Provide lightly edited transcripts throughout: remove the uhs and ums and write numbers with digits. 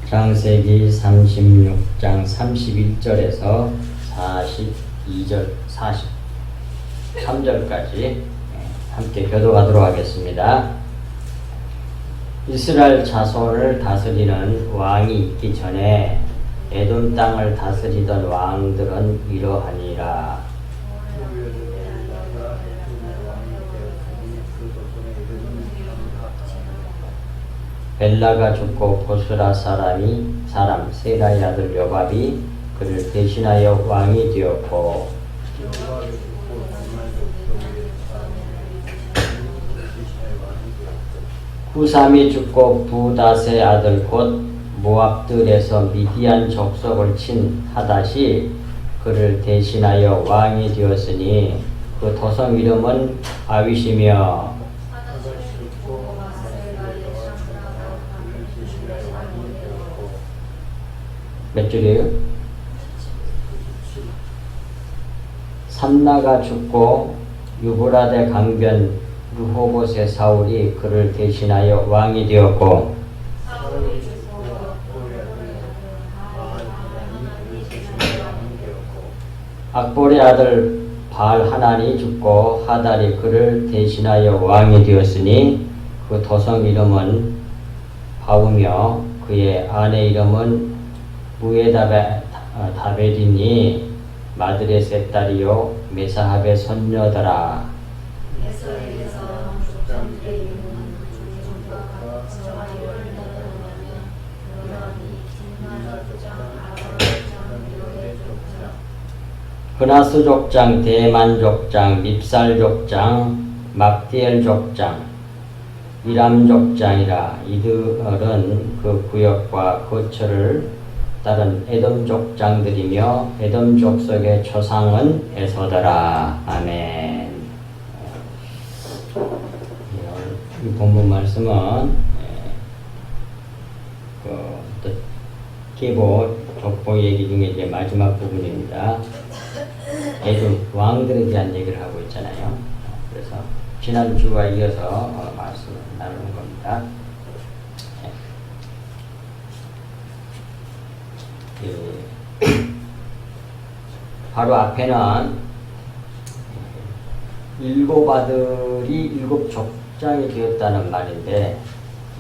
창세기 36장 31절에서 42절, 43절까지 함께 교독하도록 하겠습니다. 이스라엘 자손을 다스리는 왕이 있기 전에 에돔 땅을 다스리던 왕들은 이러하니라. 벨라가 죽고 보스라 사람 세라의 아들 요밥이 그를 대신하여 왕이 되었고, 후삼이 죽고 부닷의 아들 곧 모압들에서 미디안 족속을 친 하닷이 그를 대신하여 왕이 되었으니 그 도성 이름은 아윗이며, 몇 줄이에요? 삼나가 죽고 유브라데 강변 르호봇의 사울이 그를 대신하여 왕이 되었고, 악볼의 아들 바알하난이 죽고 하달이 그를 대신하여 왕이 되었으니 그 도성 이름은 바우며 그의 아내 이름은 무에다벨이니 마드레셋 딸이요 메사합의 손녀더라. 그나스 족장, 대만 족장, 밉살 족장, 막디엘 족장, 이람 족장이라. 이들은 그 구역과 거처를 따른 에돔 족장들이며 에돔 족속의 초상은 에서더라. 아멘. 이 본문 말씀은 또 계보 족보 얘기 중에 이제 마지막 부분입니다. 에돔 왕들에 대한 얘기를 하고 있잖아요. 그래서 지난 주와 이어서 말씀을 나누는 겁니다. 바로 앞에는 일곱 아들이 일곱 족장이 되었다는 말인데,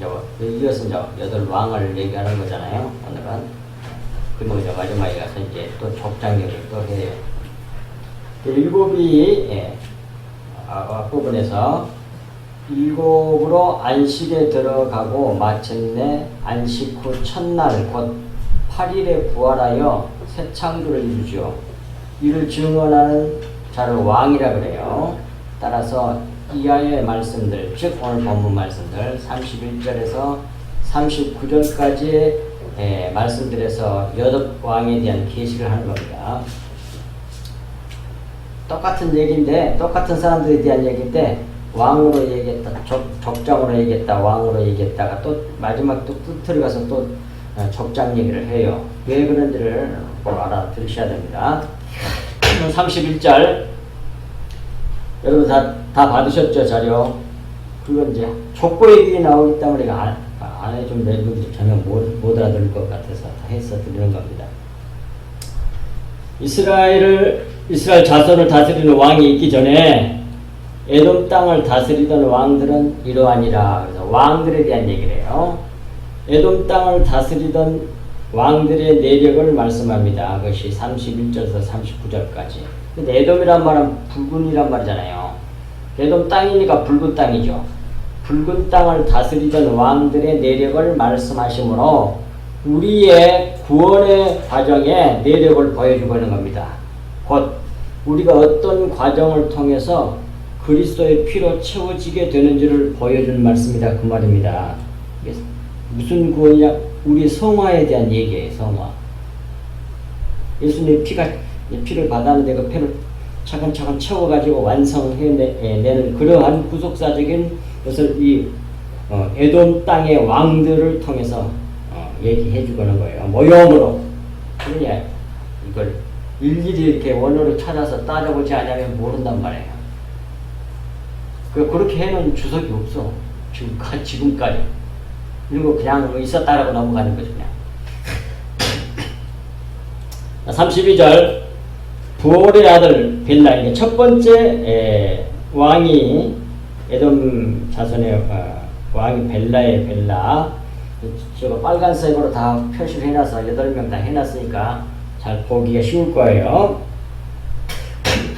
이어서 이제 여덟 왕을 얘기하는 거잖아요. 오늘은. 그리고 이제 마지막에 가서 이제 또 족장 얘기를 또 해요. 일곱이 앞부분에서 일곱으로 안식에 들어가고 마침내 안식 후 첫날 곧 8일에 부활하여 새 창조를 이루죠. 이를 증언하는 자를 왕이라 그래요. 따라서 이하의 말씀들, 즉 오늘 본문 말씀들 31절에서 39절까지의 말씀들에서 여덟 왕에 대한 계시를 하는 겁니다. 똑같은 얘기인데, 똑같은 사람들에 대한 얘기인데, 왕으로 얘기했다, 족장으로 얘기했다, 왕으로 얘기했다가 또 마지막 또 끝으로 가서 또 족장 얘기를 해요. 왜 그런지를 꼭 알아들으셔야 됩니다. 31절 여러분 다 받으셨죠? 자료. 그건 이제 족보 얘기 나오기 때문에 안 해준 멤버들이 전혀 못 알아들을 것 같아서 다 해서 드리는 겁니다. 이스라엘 자손을 다스리는 왕이 있기 전에 에돔 땅을 다스리던 왕들은 이러하니라. 그래서 왕들에 대한 얘기를 해요. 에돔 땅을 다스리던 왕들의 내력을 말씀합니다. 그것이 31절에서 39절까지. 근데 에돔이란 말은 붉은이란 말이잖아요. 에돔 땅이니까 붉은 땅이죠. 붉은 땅을 다스리던 왕들의 내력을 말씀하시므로 우리의 구원의 과정에 내력을 보여주고 있는 겁니다. 곧 우리가 어떤 과정을 통해서 그리스도의 피로 채워지게 되는지를 보여주는 말씀이다, 그 말입니다. 무슨 구원이냐? 우리 성화에 대한 얘기예요. 성화. 예수님의 피를 받았는데 그 피를 차근차근 채워가지고 완성해내는 그러한 구속사적인 것을 이 에돔 땅의 왕들을 통해서 얘기해주고 있는 거예요. 모형으로. 그러냐? 이걸 일일이 이렇게 원어를 찾아서 따져보지 않으면 모른단 말이에요. 그렇게 해놓은 주석이 없어. 지금까지. 그리고 그냥 있었다라고 넘어가는 거죠, 그냥. 32절 부올의 아들 벨라, 이게 첫 번째 왕이 에돔 자손의 왕이 벨라의 벨라. 저거 빨간색으로 다 표시를 해놔서 8명 다 해놨으니까 잘 보기가 쉬울 거예요.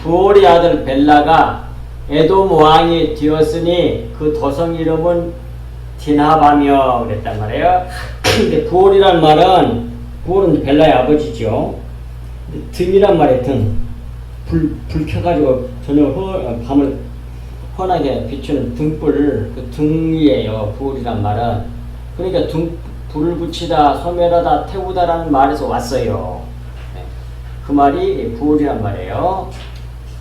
부올의 아들 벨라가 에돔 왕이 되었으니 그 도성 이름은 디나바며 그랬단 말이에요. 근데 부올이란 말은, 부올은 벨라의 아버지죠. 등이란 말이에요. 등. 불 켜가지고 저녁 밤을 환하게 비추는 등불, 그 등이에요. 부올이란 말은. 그러니까 불을 붙이다, 소멸하다, 태우다라는 말에서 왔어요. 네. 그 말이 부올이란 말이에요.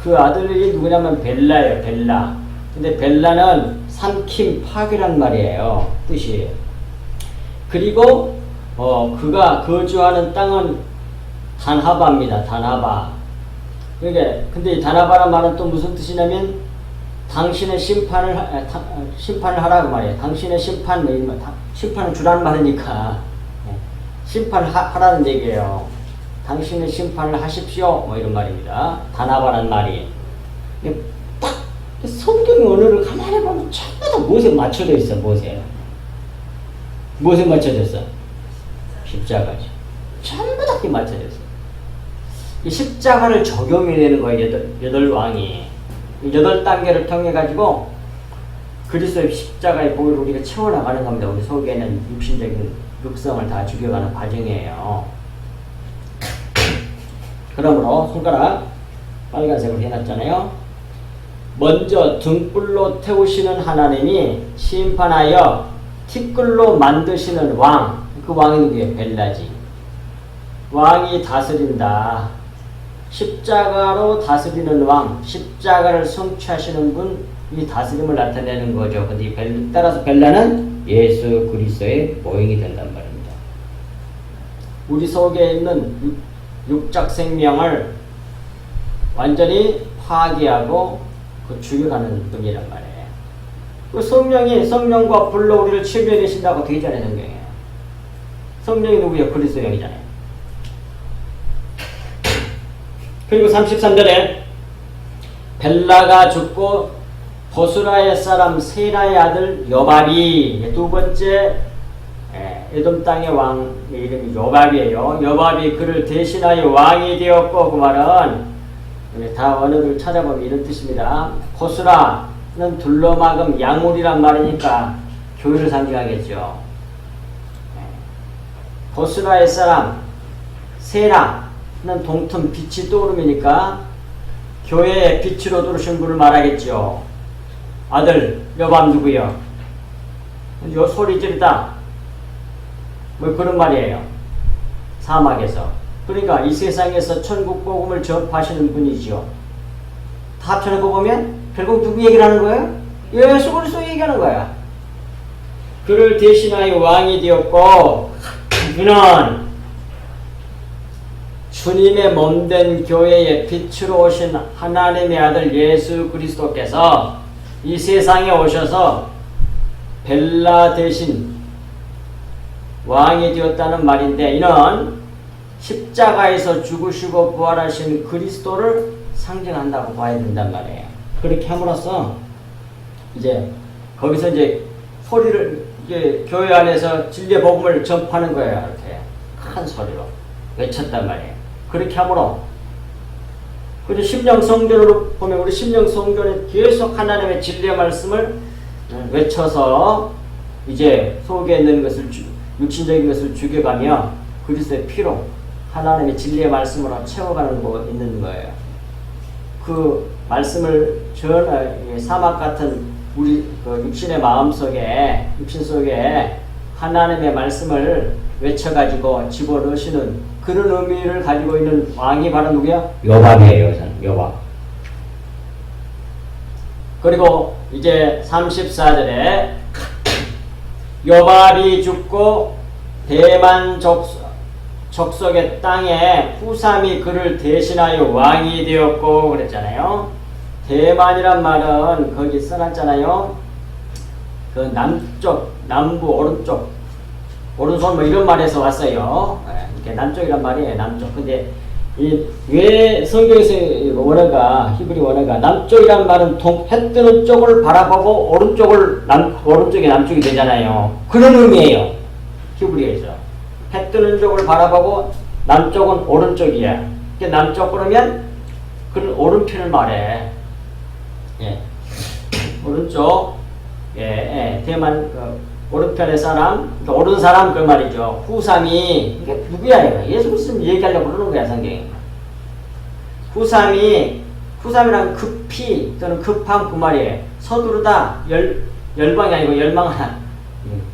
그 아들이 누구냐면 벨라예요. 벨라. 근데 벨라는 삼킴 파괴란 말이에요. 뜻이. 그리고 그가 거주하는 땅은 단하바입니다. 단하바. 그러니까 근데 이 단하바란 말은 또 무슨 뜻이냐면 당신의 심판을 하라고 말이에요. 당신의 심판을 주라는 말이니까 심판을 하라는 얘기예요. 당신의 심판을 하십시오. 뭐 이런 말입니다. 단하바란 말이. 딱 성경 언어를 가만히 보면 전부 다 무엇에 맞춰져 있어. 무엇에 맞춰져 있어? 십자가죠. 전부 다 맞춰져 있어. 이 십자가를 적용해내는 거예요. 여덟 왕이. 8단계를 통해 가지고 그리스도의 십자가의 보혈을 우리가 채워나가는 겁니다. 우리 속에는 육신적인 육성을 다 죽여가는 과정이에요. 그러므로 손가락 빨간색으로 해놨잖아요. 먼저 등불로 태우시는 하나님이 심판하여 티끌로 만드시는 왕, 그 왕이 누구예요? 벨라지. 왕이 다스린다. 십자가로 다스리는 왕, 십자가를 성취하시는 분이 다스림을 나타내는 거죠. 근데 따라서 벨라는 예수 그리스도의 모형이 된단 말입니다. 우리 속에 있는 육적 생명을 완전히 파괴하고 죽여가는 분이란 말이에요. 그 성령과 불로 우리를 치료해내신다고 되잖아요. 성경에. 성령이 누구예요? 그리스도 영이잖아요. 그리고 33절에 벨라가 죽고 보스라의 사람 세라의 아들 여밥이, 두 번째 에돔 땅의 왕의 이름이 여밥이에요. 여밥이 그를 대신하여 왕이 되었고, 그 말은 다 언어를 찾아보면 이런 뜻입니다. 보스라는 둘러막음 양울이란 말이니까 교회를 상징하겠죠. 보스라의 사람 세라는 동틈 빛이 떠오르니까 교회의 빛으로 들으신 분을 말하겠죠. 아들 여밤 누구요? 요 소리 지르다. 뭐 그런 말이에요. 사막에서. 그러니까 이 세상에서 천국 복음을 전파하시는 분이죠. 다 합쳐놓고 보면 결국 누구 얘기를 하는 거예요? 예수 그리스도 얘기하는 거야. 그를 대신하여 왕이 되었고, 그는 주님의 몸된 교회의 빛으로 오신 하나님의 아들 예수 그리스도께서 이 세상에 오셔서 벨라 대신 왕이 되었다는 말인데, 이는 십자가에서 죽으시고 부활하신 그리스도를 상징한다고 봐야 된단 말이에요. 그렇게 함으로써 이제 거기서 이제 소리를 이제 교회 안에서 진리의 복음을 전파하는 거예요. 이렇게 큰 소리로 외쳤단 말이에요. 그렇게 함으로 그리고 심령 성전으로 보면 우리 심령 성전에 계속 하나님의 진리의 말씀을 외쳐서 이제 속에 있는 것을 육신적인 것을 죽여가며 그리스도의 피로 하나님의 진리의 말씀으로 채워가는 거 있는 거예요. 그 말씀을 사막 같은 우리 그 육신의 마음 속에 육신 속에 하나님의 말씀을 외쳐가지고 집어넣으시는 그런 의미를 가지고 있는 왕이 바로 누구야? 여밥이에요. 여밥. 그리고 이제 34절에 여밥이 죽고 대만 족속의 땅에 후삼이 그를 대신하여 왕이 되었고 그랬잖아요. 대만이란 말은 거기 써놨잖아요. 그 남쪽, 남부, 오른쪽, 오른손 뭐 이런 말에서 왔어요. 이렇게 남쪽이란 말이에요. 남쪽. 근데 왜 성경에서 원어가 히브리 원어가 남쪽이란 말은 해 뜨는 쪽을 바라보고 오른쪽이 남쪽이 되잖아요. 그런 의미예요. 히브리에서 해 뜨는 쪽을 바라보고 남쪽은 오른쪽이야. 남쪽 그러면 그런 오른편을 말해. 예. 오른쪽 대만 오른편의 사람, 그러니까 오른 사람 그 말이죠. 후삼이 이게 누구야 이거? 예수 그리스도 얘기하려고 그러는 거야 성경이. 후삼이란 급히 또는 급한 그 말이에요. 서두르다 열방이 아니고 열망하다.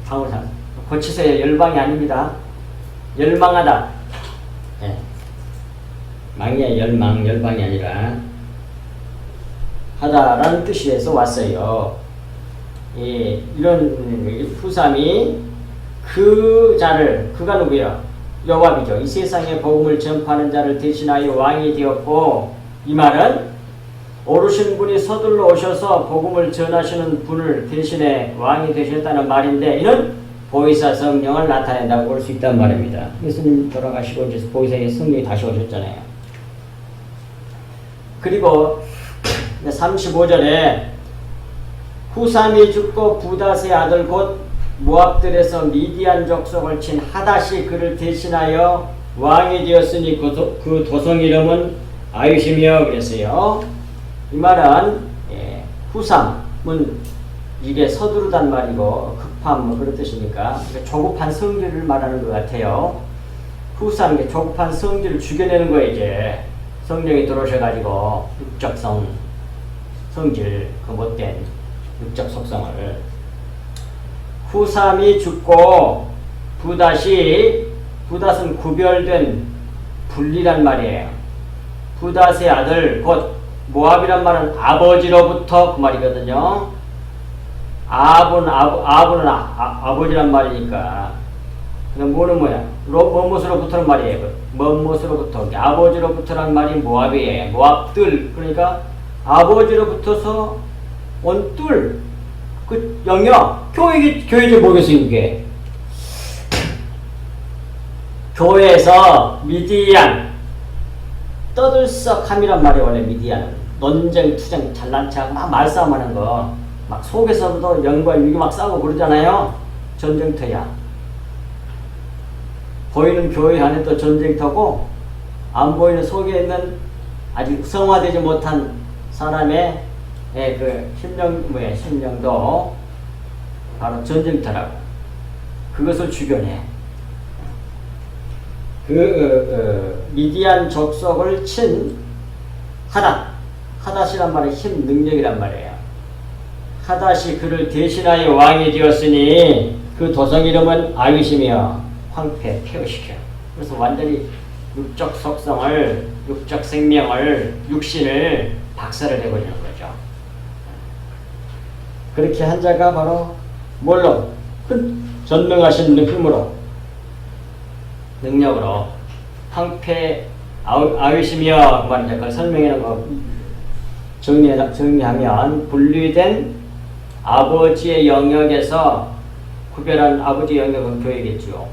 방울사 고치세요. 열방이 아닙니다. 열망하다. 예. 망이야 열방이 아니라 하다라는 뜻에서 왔어요. 예, 이런 후삼이 그 자를, 그가 누구야? 요압이죠. 이 세상에 복음을 전파하는 자를 대신하여 왕이 되었고, 이 말은 오르신 분이 서둘러 오셔서 복음을 전하시는 분을 대신해 왕이 되셨다는 말인데, 이는 보혜사 성령을 나타낸다고 볼 수 있단 말입니다. 예수님 돌아가시고 이제 보혜사의 성령이 다시 오셨잖아요. 그리고 35절에 후삼이 죽고 부닷의 아들 곧 모압들에서 미디안 족속을 친 하닷이 그를 대신하여 왕이 되었으니 그 도성 이름은 아윗이며 그랬어요. 이 말은 후삼은 이게 서두르단 말이고 급함 뭐 그런 뜻이니까 조급한 성질을 말하는 것 같아요. 후삼, 조급한 성질을 죽여내는 거예요. 이제 성령이 들어오셔가지고 육적 성질, 그 못된 육적 속성을. 후삼이 죽고 부닷은 구별된 분리란 말이에요. 부닷의 아들 곧 모압이란 말은 아버지로부터 그 말이거든요. 아브는 아버지란 말이니까. 뭐는 뭐야? 뭐뭇으로부터는 말이에요. 뭐뭇으로부터 아버지로부터란 말이 모압이에요. 모압들, 그러니까 아버지로부터서 온 뜰, 그 영역, 교회지 뭐겠어요, 이게. 교회에서 미디안, 떠들썩함이란 말이 원래 미디안은. 논쟁, 투쟁, 잘난 체하고 막 말싸움하는 거. 막 속에서도 영과 육이 막 싸우고 그러잖아요. 전쟁터야. 보이는 교회 안에 또 전쟁터고, 안 보이는 속에 있는 아직 성화되지 못한 사람의 그 심령도 바로 전쟁터라고. 그것을 죽여내. 미디안 족속을 친 하닷이란 말이 힘, 능력이란 말이에요. 하닷이 그를 대신하여 왕이 되었으니 그 도성 이름은 아윗이며 황폐, 폐허시켜. 그래서 완전히 육적 속성을, 육적 생명을, 육신을 박살을 내버리는 거죠. 그렇게 한 자가 바로 뭘로? 그 전능하신 힘으로, 능력으로 황폐 아윗이며 그 말이죠. 그걸 설명하는 거 정리하면 분리된 아버지의 영역에서 구별한 아버지 영역은 교회겠죠.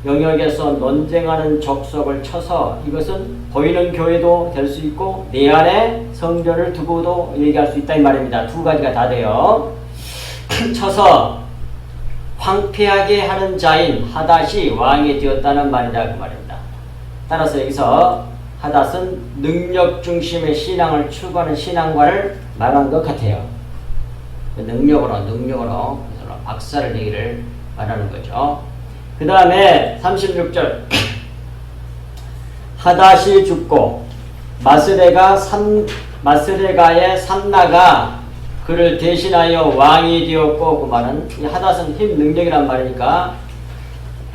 영역에서 논쟁하는 족속을 쳐서 이것은 보이는 교회도 될 수 있고 내 안에 성전을 두고도 얘기할 수 있다 이 말입니다. 두 가지가 다 돼요. 쳐서 황폐하게 하는 자인 하닷이 왕이 되었다는 말이다 그 말입니다. 따라서 여기서 하닷은 능력 중심의 신앙을 추구하는 신앙과를 말한 것 같아요. 능력으로 박살을 내기를 말하는 거죠. 그 다음에 36절 하닷이 죽고 마스레가의 삼나가 그를 대신하여 왕이 되었고 그 말은 이 하닷은 힘 능력이란 말이니까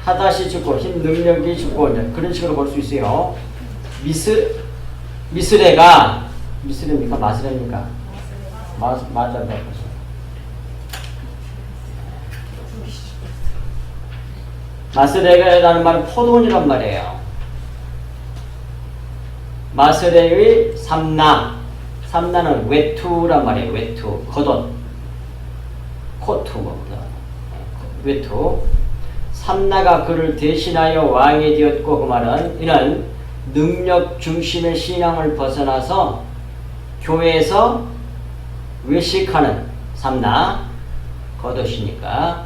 하닷이 죽고 힘 능력이 죽고 그런 식으로 볼 수 있어요. 미스레입니까? 마스레입니까? 맞아. 마스레가라는 말은 포도원이란 말이에요. 마스레의 삼나는 외투란 말이에요. 외투, 겉옷, 코트 뭐보다 외투. 삼나가 그를 대신하여 왕이 되었고 그 말은 이는 능력 중심의 신앙을 벗어나서 교회에서 외식하는 삼나 겉옷이니까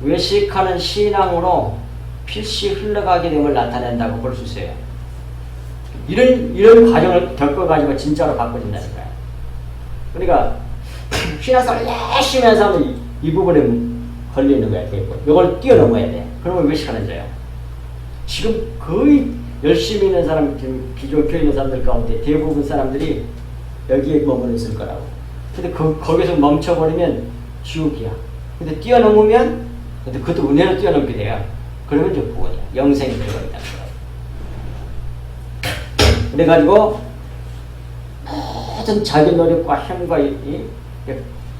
외식하는 신앙으로 필시 흘러가게 됨을 나타낸다고 볼 수 있어요. 이런 과정을 겪어가지고 진짜로 바꿔진다는 거야. 그러니까 신앙생활 열심히 하는 사람은 이 부분에 걸리는 거야. 이걸 뛰어넘어야 돼. 그러면 외식하는 자예요. 지금 거의 열심히 있는 사람, 기존 교회 있는 사람들 가운데 대부분 사람들이 여기에 머물러 있을 거라고. 근데 거기서 멈춰버리면 지옥이야. 근데 뛰어넘으면, 근데 그것도 은혜로 뛰어넘게 돼요. 그러면 이제 구원이야. 영생이 들어간다는 거야. 그래가지고, 모든 자기 노력과 힘과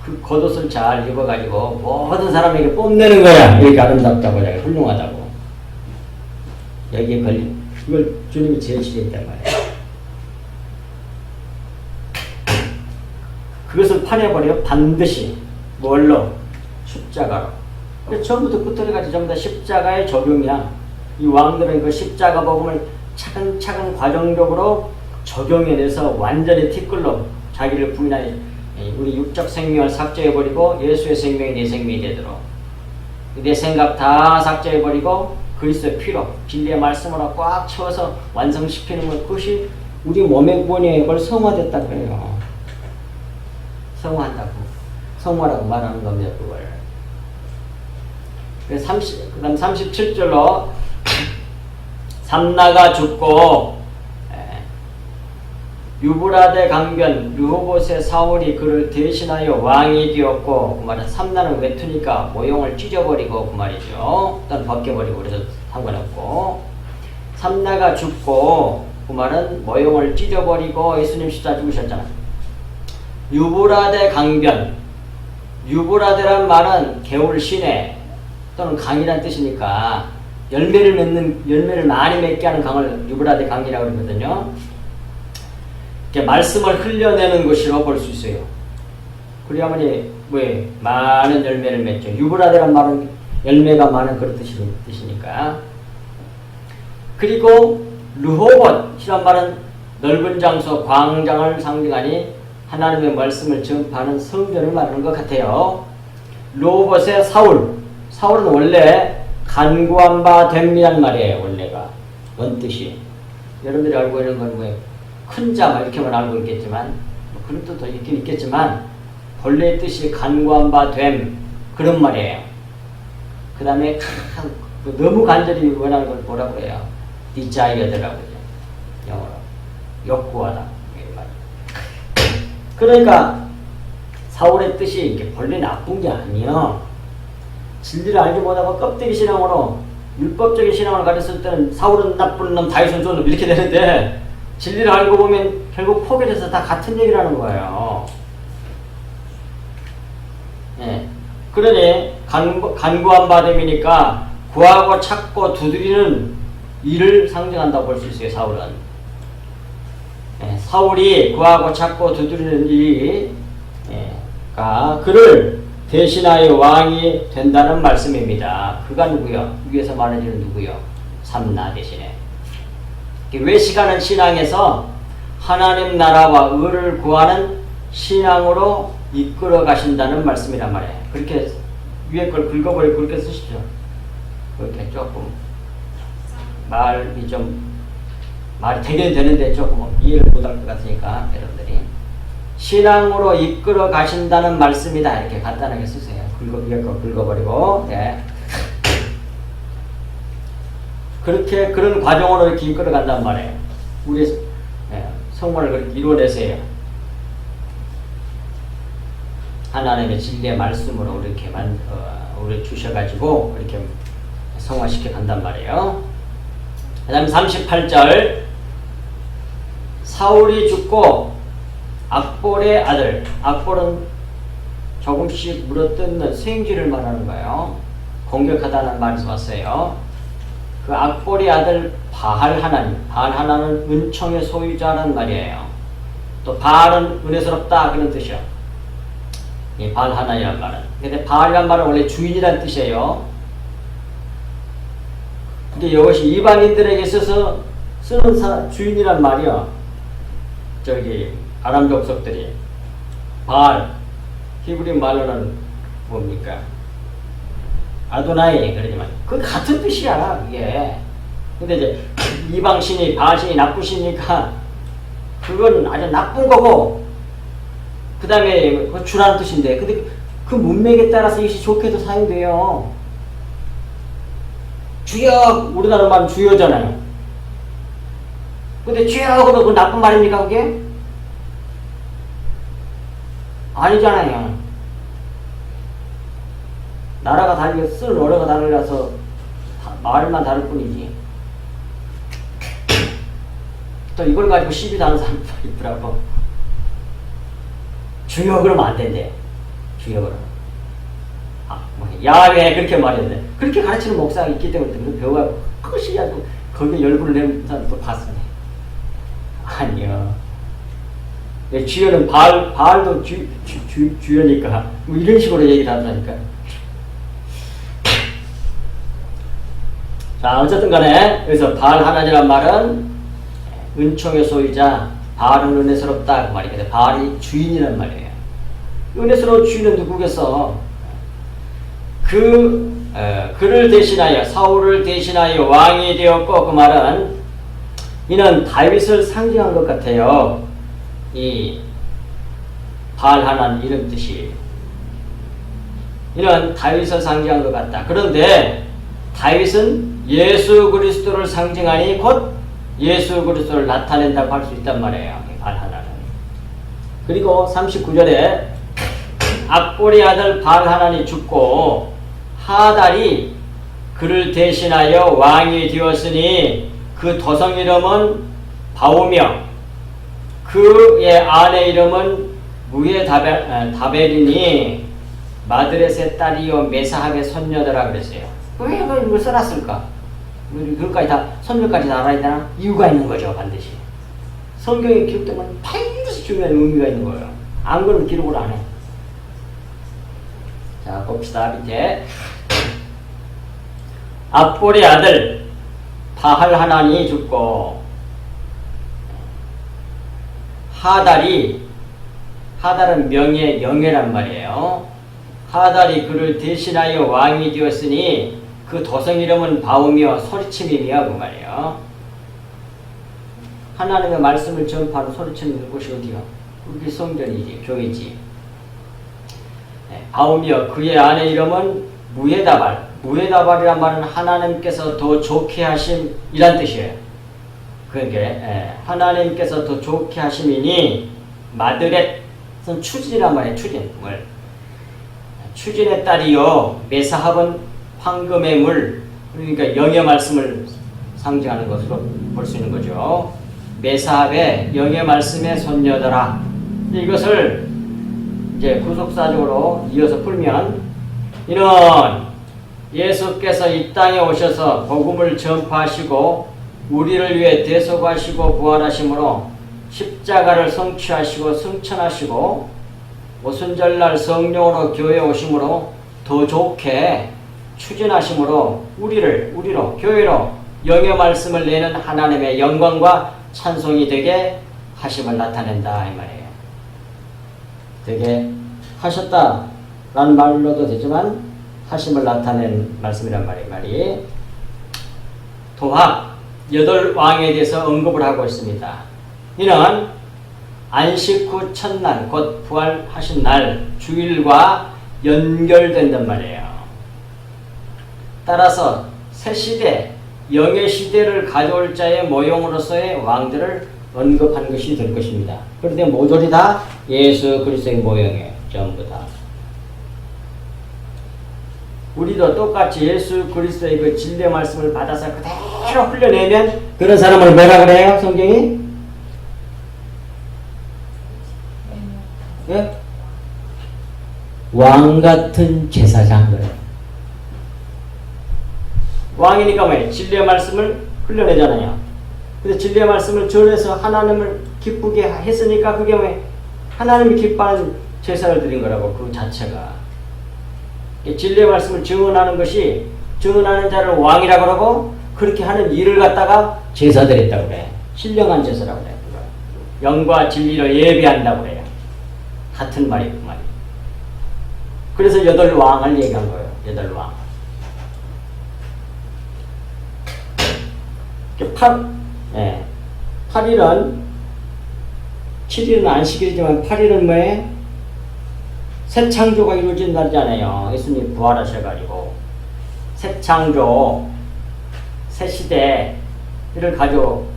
그 겉옷을 잘 입어가지고 모든 사람에게 뽐내는 거야. 이렇게 아름답다고, 훌륭하다고. 여기에 걸린, 이걸 주님이 제일 싫어했단 말이야. 그것을 파내버려 반드시 뭘로? 십자가로. 처음부터 끝까지 전부 다 십자가의 적용이야. 이 왕들은 그 십자가 복음을 차근차근 과정적으로 적용해내서 완전히 티끌로 자기를 부인하니 우리 육적 생명을 삭제해버리고 예수의 생명이 내 생명이 되도록 내 생각 다 삭제해버리고 그리스도의 피로 진리의 말씀으로 꽉 채워서 완성시키는 것, 그것이 우리 몸의 구원이에요. 그걸 성화됐다 그래요. 성화한다고. 성화라고 말하는 겁니다. 그걸. 그 다음 37절로 삼나가 죽고 유브라데 강변 르호봇의 사울이 그를 대신하여 왕이 되었고, 그 말은 삼나는 외투니까 모형을 찢어버리고 그 말이죠. 일단 벗겨버리고 그래도 상관없고, 삼나가 죽고 그 말은 모형을 찢어버리고 예수님 십자 죽으셨잖아. 유브라데 강변, 유브라데란 말은 개울 시내 또는 강이란 뜻이니까 열매를 많이 맺게 하는 강을 유브라데 강이라고 그러거든요. 말씀을 흘려내는 것이라고 볼 수 있어요. 그래야만이 왜 많은 열매를 맺죠. 유브라데란 말은 열매가 많은 그런 뜻이니까. 그리고 르호봇이란 말은 넓은 장소, 광장을 상징하니 하나님의 말씀을 전파하는 성전을 말하는 것 같아요. 르호봇의 사울은 원래 간구한 바 됨이란 말이에요. 원래가 원뜻이. 여러분들이 알고 있는 건 뭐예요? 큰 자 이렇게만 알고 있겠지만, 그런 뜻도 있긴 있겠지만 본래의 뜻이 간구한 바 됨, 그런 말이에요. 그 다음에 너무 간절히 원하는 걸 뭐라고 해요? desire라고 해요. 영어로 욕구하다. 그러니까 사울의 뜻이 이렇게 본래 나쁜 게 아니에요. 진리를 알지 못하고 껍데기 신앙으로 율법적인 신앙을 가졌을 때는 사울은 나쁜 놈, 다윗은 좋은 놈 이렇게 되는데, 진리를 알고 보면 결국 포개져서 다 같은 얘기라는 거예요. 예. 그러니 간구한 바 됨이니까 구하고 찾고 두드리는 일을 상징한다고 볼 수 있어요. 사울은. 예. 사울이 구하고 찾고 두드리는 일이 그를 대신하여 왕이 된다는 말씀입니다. 그가 누구요? 위에서 말해주는 누구요? 삼나 대신에. 외식하는 신앙에서 하나님 나라와 의를 구하는 신앙으로 이끌어 가신다는 말씀이란 말이에요. 그렇게 위에 걸 긁어버리고 그렇게 쓰시죠. 그렇게 조금 말이 되긴 되는데 조금 이해를 못할 것 같으니까 여러분들이 신앙으로 이끌어 가신다는 말씀이다. 이렇게 간단하게 쓰세요. 위에 걸 긁어버리고. 네. 그렇게 그런 과정으로 이렇게 이끌어 간단 말이에요. 우리 성화를 그렇게 이루어내세요. 하나님의 진리의 말씀으로 이렇게 우리 주셔가지고 이렇게 성화시켜 간단 말이에요. 그 다음에 38절 사울이 죽고 악볼의 아들, 악볼은 조금씩 물어뜯는 생쥐를 말하는 거예요. 공격하다는 말에서 왔어요. 그 악볼의 아들 바알 하나는 은총의 소유자라는 말이에요. 또 바알은 은혜스럽다 그런 뜻이요. 이 바알 하나이란 말은. 근데 바알이란 말은 원래 주인이란 뜻이에요. 근데 이것이 이방인들에게 있어서 쓰는 주인이란 말이요. 저기 아람 족속들이 바알, 히브리 말로는 뭡니까? 아도나이 그러지만 그 같은 뜻이야 이게. 근데 이제 이방신이 바알신이 나쁘시니까 그건 아주 나쁜 거고, 그 다음에 그 주라는 뜻인데, 근데 그 문맥에 따라서 이것이 좋게도 사용돼요. 주여, 우리나라 말은 주여잖아요. 근데 주여 그러면 그 나쁜 말입니까 그게? 아니잖아요. 나라가 다르게 쓰는 언어가 다르라서 말만 다를 뿐이지. 또 이걸 가지고 시비 다는 사람도 있더라고. 주여 그러면 안 된대. 주여 그러면. 야외 그렇게 말했는데, 그렇게 가르치는 목사가 있기 때문에 배워가지고 그것이 아주 거기에 열불을 내는 사람도 봤으네. 아니요. 주여는 바알도 주여니까 뭐 이런 식으로 얘기를 한다니까. 자, 어쨌든 간에 여기서 바알 하나님이란 말은 은총의 소유자, 바알은 은혜스럽다 그 말이거든요. 바알이 주인이란 말이에요. 은혜스러운 주인은 누구겠어? 그를 대신하여, 사울을 대신하여 왕이 되었고, 그 말은 이는 다윗을 상징한 것 같아요. 이 바알 하나님 이름 뜻이. 이는 다윗을 상징한 것 같다. 그런데 다윗은 예수 그리스도를 상징하니 곧 예수 그리스도를 나타낸다고 할 수 있단 말이에요. 바알 하나는. 그리고 39절에 악보리 아들 바알 하나니 죽고 하달이 그를 대신하여 왕이 되었으니 그 도성 이름은 바오며 그의 아내 이름은 무헤다벨이니 마드렛의 딸이요 메사합의 손녀더라 그랬어요. 왜 이걸 써놨을까? 그것까지 다 손녀까지 다 알아야 되나? 이유가 있는 거죠. 반드시 성경에 기록되면 반드시 중요한 의미가 있는 거예요. 안 그러면 기록을 안 해. 자, 봅시다. 밑에 악보리 아들 바알 하나니 죽고 하달은 명예란 말이에요. 하달이 그를 대신하여 왕이 되었으니 그 도성 이름은 바오며 소리침이며 그 말이에요. 하나님의 말씀을 전파하는 소리치는 곳이 어디요? 우리 성전이지, 교회지. 바오며 그의 아내 이름은 무헤다발이란 말은 하나님께서 더 좋게 하심이란 뜻이에요. 그러니까 하나님께서 더 좋게 하심이니 마드렛은 추진이란 말이에요. 추진의 딸이요 메사합은 황금의 물, 그러니까 영의 말씀을 상징하는 것으로 볼 수 있는 거죠. 메사합의 영의 말씀의 손녀더라. 이것을 이제 구속사적으로 이어서 풀면, 이는 예수께서 이 땅에 오셔서 복음을 전파하시고 우리를 위해 대속하시고 부활하심으로 십자가를 성취하시고 승천하시고 오순절날 성령으로 교회에 오심으로 더 좋게 추진하심으로 우리로 교회로 영의 말씀을 내는 하나님의 영광과 찬송이 되게 하심을 나타낸다 이 말이에요. 되게 하셨다라는 말로도 되지만 하심을 나타낸 말씀이란 말이 도합 8왕에 대해서 언급을 하고 있습니다. 이는 안식 후 첫날 곧 부활하신 날 주일과 연결된단 말이에요. 따라서 새 시대 영의 시대를 가져올 자의 모형으로서의 왕들을 언급하는 것이 될 것입니다. 그런데 모조리 다 예수 그리스도의 모형이에요. 전부 다. 우리도 똑같이 예수 그리스도의 그 진리의 말씀을 받아서 그대로 흘려내면 그런 사람을 뭐라 그래요? 성경이? 예? 왕 같은 제사장 그래요. 왕이니까 뭐예요? 진리의 말씀을 흘려내잖아요. 근데 진리의 말씀을 전해서 하나님을 기쁘게 했으니까 그게 왜 하나님이 기뻐하는 제사를 드린 거라고, 그 자체가. 진리의 말씀을 증언하는 것이, 증언하는 자를 왕이라고 그러고 그렇게 하는 일을 갖다가 제사 드렸다고 그래. 신령한 제사라고 그래. 영과 진리를 예배한다고 그래요. 같은 말이 그 말이. 그래서 8왕을 얘기한 거예요. 8왕. 8일은 7일은 안식일이지만 8일은 뭐에 새 창조가 이루어진 날이잖아요. 예수님 부활하셔가지고 새 창조, 새 시대를 가지고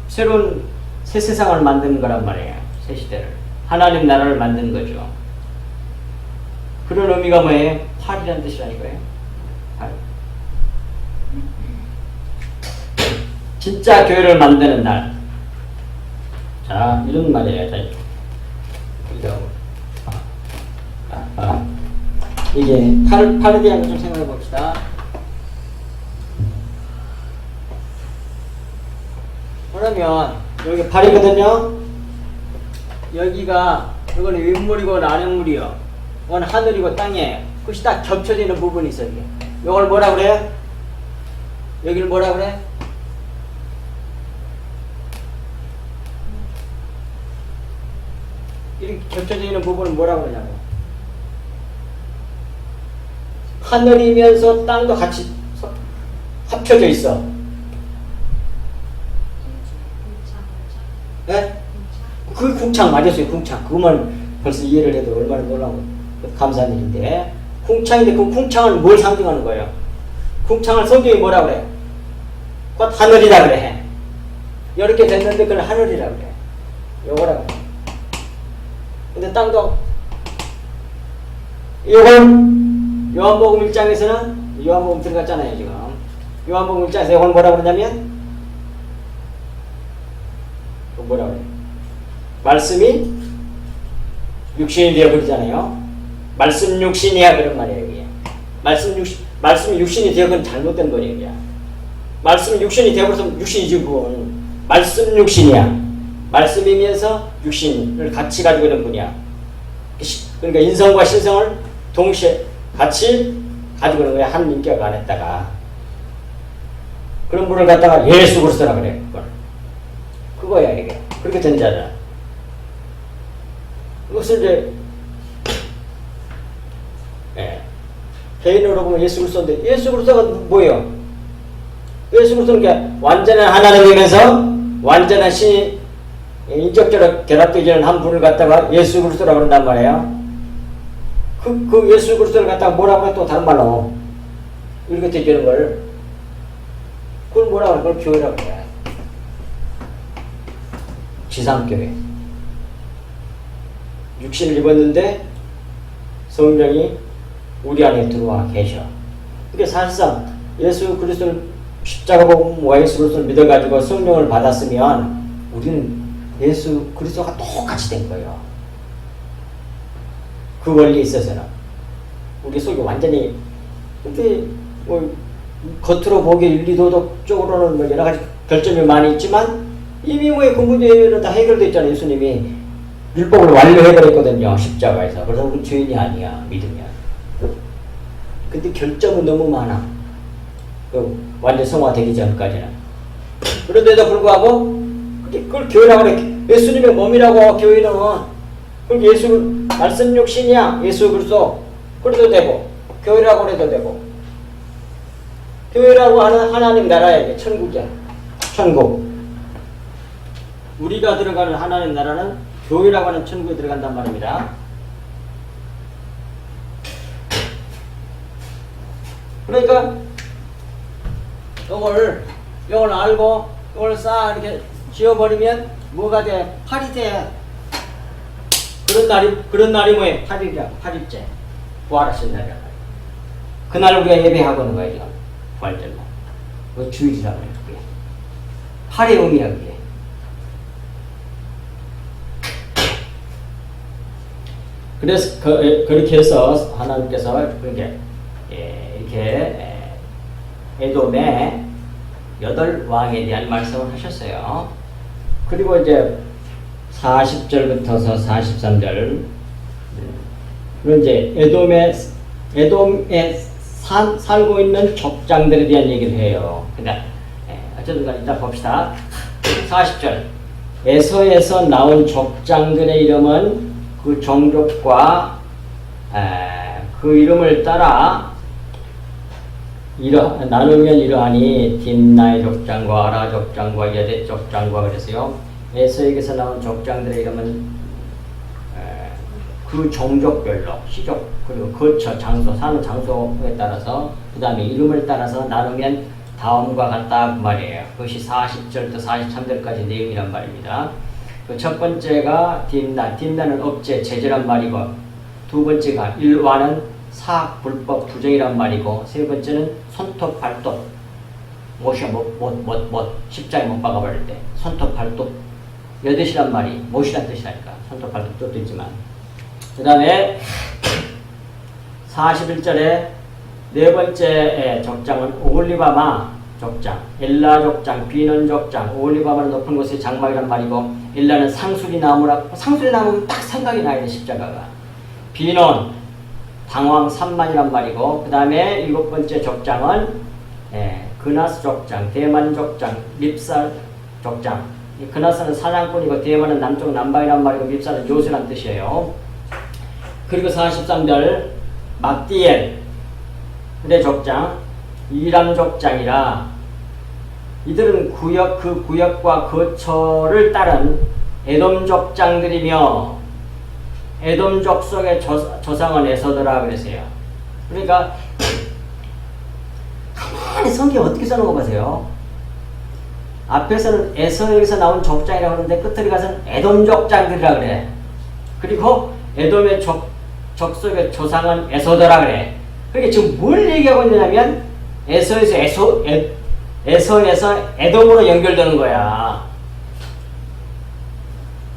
새로운 새 세상을 만드는 거란 말이에요. 새 시대를. 하나님 나라를 만드는 거죠. 그런 의미가 뭐예요? 8이라는 뜻이라니까요. 8. 진짜 교회를 만드는 날. 자, 이런 말이에요. 자, 이게 8에 대한 것 좀 생각해 봅시다. 그러면 여기 8이거든요. 여기가 이거는 윗물이고 안흙물이요. 이건 하늘이고 땅이에요. 그것이 딱 겹쳐져 있는 부분이 있어요. 이걸 뭐라 그래요? 여기를 뭐라 그래? 이렇게 겹쳐져 있는 부분은 뭐라고 그러냐고. 하늘이면서 땅도 같이 합쳐져 있어. 네? 그게 궁창 맞았어요. 궁창. 그것만 벌써 이해를 해도 얼마나 놀라고 감사한 일인데. 궁창인데 그 궁창은 뭘 상징하는 거예요? 궁창을 성경이 뭐라 그래? 곧 하늘이라 그래. 이렇게 됐는데 그걸 하늘이라 그래. 요거라 그래. 근데 땅도 이건 요한복음 1장에서는 요한복음 들어갔잖아요. 지금 요한복음 1장에서 이건 뭐라 그러냐면 뭐라 그래? 말씀이 육신이 되어버리잖아요. 말씀 육신이야 그런 말이에요. 이게. 말씀이 육신이 되어 그건 잘못된 거예요. 이게. 말씀이 육신이 되어버려서 육신이지 그건. 말씀 육신이야. 말씀이면서 육신을 같이 가지고 있는 분이야. 그러니까 인성과 신성을 동시에 같이 가지고 있는 거야. 한 인격 안에다가. 그런 분을 갖다가 예수 그리스도라 그래. 그거야 이게. 그렇게 된 자잖아. 이것을 이제 개인으로 보면 예수 그리스도인데 예수 그리스도가 뭐예요? 예수 그리스도는 완전한 하나님이면서 완전한 신이 인격적으로 결합되지는 한 분을 갖다가 예수 그리스도라고 그런단 말이에요. 그 예수 그리스도를 갖다가 뭐라고 해? 또 다른 말로 이렇게 되지는 걸 그걸 뭐라고 해? 그걸 교회라고 해. 지상교회. 육신을 입었는데 성령이 우리 안에 들어와 계셔. 그게 사실상 예수 그리스도를 십자가 보고 예수 그리스도를 믿어가지고 성령을 받았으면 우리는 예수 그리스도가 똑같이 된 거예요. 그 원리에 있어서는 우리 속에 완전히 이렇게 뭐 겉으로 보기에 윤리도덕적으로는 뭐 여러 가지 결점이 많이 있지만 이미 뭐 근본적으로 다 해결되어 있잖아요. 예수님이 율법을 완료해버렸거든요. 십자가에서. 그래서 우리 죄인이 아니야. 믿으면. 근데 결점은 너무 많아. 완전 성화되기 전까지는. 그런데도 불구하고 그걸 교회라고 그래. 예수님의 몸이라고 교회는. 그럼 예수 말씀 육신이야. 예수 그리스도. 그래도 되고 교회라고 해도 되고. 교회라고 하는 하나님 나라에 천국이야. 천국. 우리가 들어가는 하나님 나라는 교회라고 하는 천국에 들어간단 말입니다. 그러니까 이걸 알고 이걸 싹 이렇게 지워버리면 뭐가 돼? 8이 돼. 그런 날이 뭐예요? 8일이야. 8일째. 부활하신 날이야. 그날 우리가 예배하고 있는 거야, 지금. 부활절로. 그 주일이라고 해요, 그게. 8의 의미야, 그게. 그래서 그렇게 해서 하나님께서 이렇게 에돔의 8왕에 대한 말씀을 하셨어요. 그리고 이제 40절부터서 43절 그리고 이제 에돔의 살고 있는 족장들에 대한 얘기를 해요. 그러니까 어쨌든 간에 이따 봅시다. 40절 에서에서 나온 족장들의 이름은 그 종족과 그 이름을 따라 나누면 이러하니 딥나의 족장과 아라 족장과 여대 족장과 그래서요. 에서에게서 나온 족장들의 이름은 그 종족별로 시족 그리고 거처 장소 사는 장소에 따라서 그 다음에 이름을 따라서 나누면 다음과 같다 그 말이에요. 그것이 40절부터 43절까지 내용이란 말입니다. 그 첫 번째가 딥나는 업체 제재란 말이고 두 번째가 일와는 사악 불법 부정이란 말이고 세 번째는 손톱 발톱 못 십자에 못 박아버릴 때 손톱 발톱 여덟이란 말이 못이란 뜻이라니까 손톱 발톱 뜻도 있지만 그 다음에 41절에 네 번째 족장은 오홀리바마 족장, 엘라 족장, 비넌 족장, 오홀리바마는 높은 곳의 장막이란 말이고 엘라는 상수리 나무라고 상수리 나무는 딱 생각이 나야 돼 십자가가 비논 방황 3만이란 말이고 그 다음에 일곱 번째 족장은 그나스 족장, 대만 족장, 립살 족장 그나스는 사냥꾼이고 대만은 남쪽 남방이란 말이고 립살은 요새란 뜻이에요. 그리고 43절 막디엘 그대 족장 이람 족장이라 이들은 그 구역과 거처를 따른 에돔 족장들이며 에돔족 속의 조상은 에서더라 그랬어요. 그러니까 가만히 성경 어떻게 써놓은 거 보세요. 앞에서는 에서에서 나온 족장이라고 하는데 끝에 가서는 에돔 족장들이라 그래. 그리고 에돔의 족 속의 조상은 에서더라 그래. 그러니까 지금 뭘 얘기하고 있느냐면 에서에서 에돔으로 연결되는 거야.